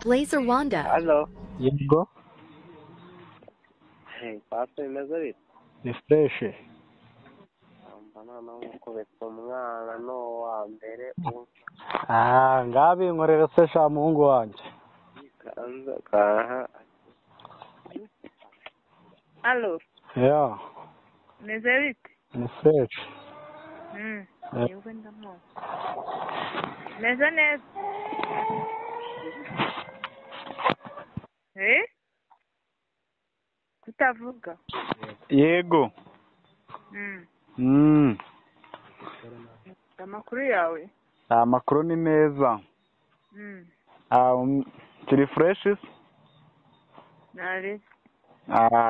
Blazer Wanda. Halo. Yego. Pastor imeze bite? Ni fresh. Mbana nkukubita umwana no wa mbere Ngabi nkorera se sha muhungu wanje. kanza kaha. Halo. Yeah. Meze bite? Ni fresh. Yego ndamo. Meze neza. Kutavuga. Yego. Amakuru yawe? Amakuru ni meza. Turi fresh? Nari.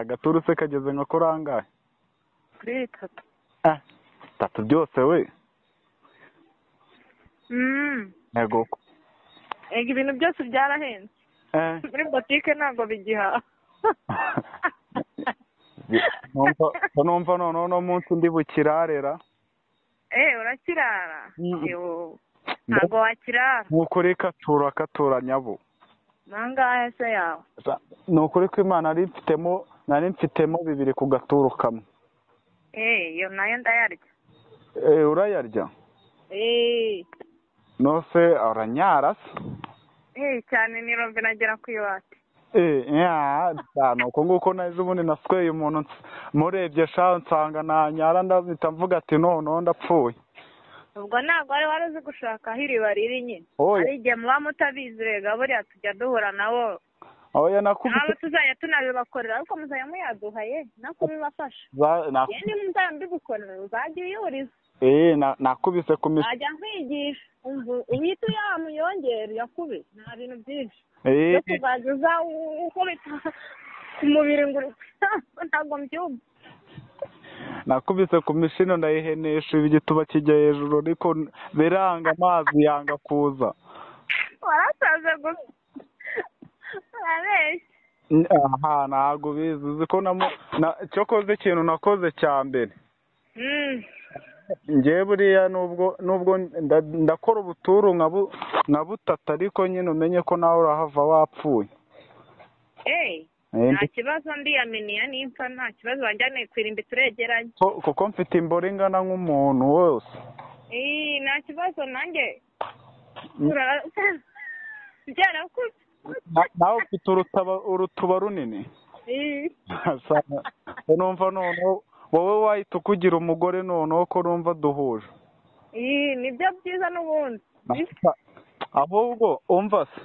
Gaturu se kageze nka kurangaye? Kuri 3. 3 byose we? Yego. Ega ibintu byose byarahenze. Muri boutique ntabwo bigiha. Numva no munsi ndi bukirarera. Urakirara. Ntabwo wakirara. Nukuri katura nyabo. Nangahe se yawe? Nukuri ko Imana nari mfitemo 2 ku gaturu kamwe. Yo nayo ndayarya. Urayarya? No se aranyara se? Cyane ni rombe nagera ku iwati. Nuko nguko naje ubundi nasweye umuntu murebye sha nsanga nanyara ndazita mvuga ati no ndapfuye. Ubwo ntabwo wari uzi gushaka hiriba riri nyine. Ari igihe muba mutabizi rega buriya tujya duhura nabo. Oya nakubise. Nabo tuzajya tunabibakorera ariko muzajya muyaduhaye nako bibafasha. Yeni muzajya mbigukorera uzajya uyuriza. Nakubise kumisha. Ajya nkwigisha. Uhita uyamuyongera yakube nta bintu byinshi. Yo kuzaguza ukubita ku mubiri ngo ntabwo mbyumva. Nakubise ku mishino ndayihenesha igituba kijya hejuru ariko biranga amazi yanga kuza. Warasaze gusa. Ntabwo bizi uzi ko cyokoze ikintu nakoze cya mbere. Ngewe buriya nubwo ndakora ubuturu nka 3 ariko nyine umenye ko nawe urahava wapfuye. Nta kibazo ndiyameniya nimfa nta kibazo wanjyane kwirimba turegeranye. Kuko mfite imboro ingana nk'umuntu wose. Nta kibazo nanjye. Nawe ufite urutuba runini. Numva noneho wowe wahita ukugira umugore noneho ko numva duhuje. Nibyo byiza n'ubundi. Ahubwo umva se.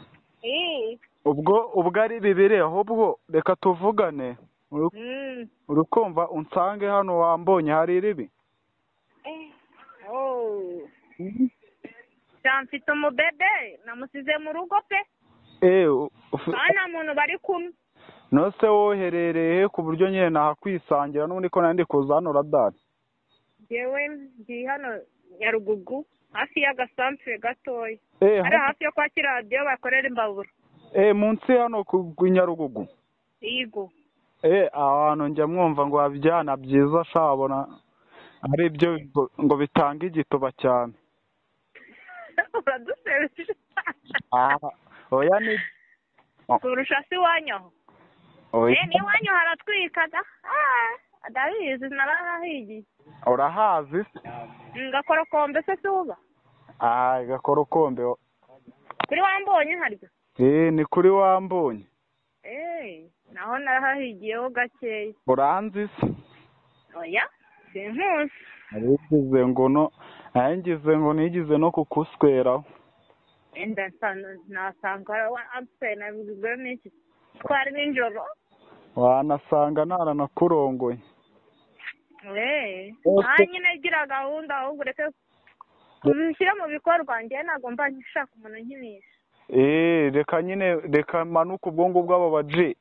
Ubwo ari bibiri ahubwo reka tuvugane. Uri kumva unsange hano wambonye hari iribi. Mfite umubebe namusize mu rugo pe. Nta muntu bari kumwe. Nose woherereye ku buryo nyine nahakwisangira n'ubundi ko nandi kuza hano radari. Yewe ndi hano Nyarugugu hafi y'agasantere gatoya. Ari hafi yo kwa kiradiyo bakorera imbabura. Munsi hano ku Nyarugugu. Yego. Ahantu njya mwumva ngo wabyana byiza shabona ari byo ngo bitanga igituba cyane. Uradusebeje. Oya ni kurusha si wanyaho. Ni wanyu haratwikaga. Adabizi narahigiye. Urahazi? Gakorokombe se suba. Gakorokombe. Kuri wambonye haryo? Ni kuri wambonye. Naho narahigiyeho gakeya. Uranzi se? Oya, sinkuzi. Ngize ngo nigize no kukusweraho. Nasanga apfe nabigwe n'iki twari ninjoro. Wanasanga naranakurongoye. Nyine gira gahunda ahubwo reke kubishyira mu bikorwa njye ntabwo mba nshaka umuntu nkinisha. Reka manuka ubwo ngubwo abo baji.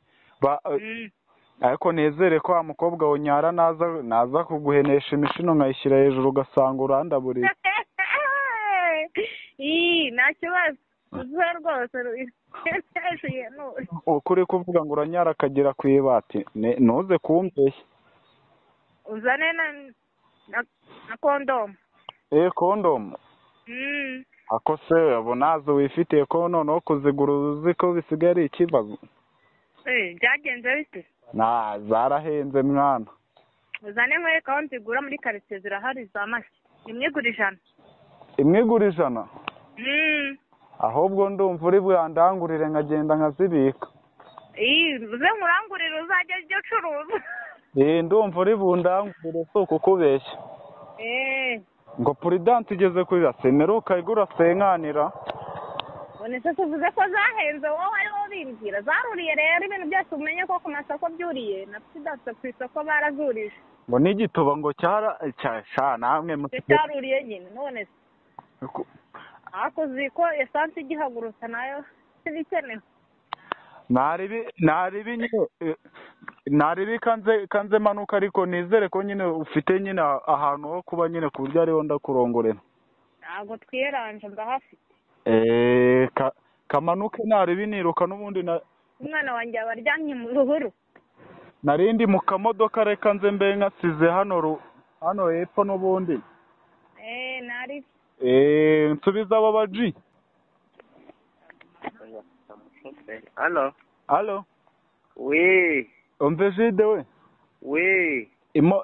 Ariko nezere ko wa mukobwa wonyara naza kuguhenesha imishino nkayishyira hejuru ugasanga urandaburiye. Nta kibazo. Uzuhe rwose ukuri kuvuga ngo uranyara akagera ku ibati ntuze kumbeshya. Uzane na kondomu. Kondomu. ako se abo nazo wifitiye ko noneho kuzigura uzi ko bisigaye ari ikibazo. Byagenze bite? Zarahenze mwana. Uzane nkwereka aho nzigura muri karitsiye zirahari za mashyi. Imwe igura 100. Imwe igura 100? Ahubwo ndumva uri bwandangurire nkagenda nkazibika. Uze nkurangurire uzajya ujya ucuruza. Ndumva uri bundangurire si ukukubeshya. Ngo Prudence igeze kuri Rasenero ukayigura senkanira. None se tuvuze ko zahenze wowe ariho bimbwira. Zaruriye rero ibintu byose umenye ko ku masoko byuriye. Na Prudence ku isoko barazurije. Ngo n'igituba ngo cyasha namwe cyaruriye nyine none se. Ako ziko esanse igihagurutsa nayo sibikenewe. Naribi kanze manuka ariko nizere ko nyine ufite nyine ahantu ho kuba nyine ku buryo ariho ndakurongorera. Ntabwo twiranje ndahafite. Kamanuke naribi niruka n'ubundi umwana wanjye abaryamye mu ruhuru. Narindi mu kamodoka reka nze mbe nkasize hano hepfo n'ubundi. Nari. Nsubiza abo baji. Allo. Oui. Umve Jide we. Oui.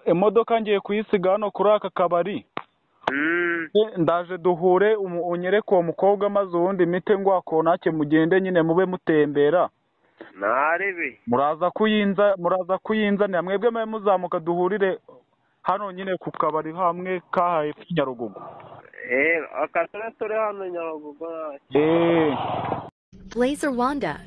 Imodoka ngiye kuyisiga hano kuri aka kabari. Ndaje duhure unyereke uwo mukobwa maze ubundi mite ngo akonake mugende nyine mube mutembera. Naribi. Muraza kuyinzanira mwebwe mwe muzamuka duhurire hano nyine ku kabari hamwe kahaye Nyarugugu. Akasore turi hano Nyarugugu. Blazer Wanda.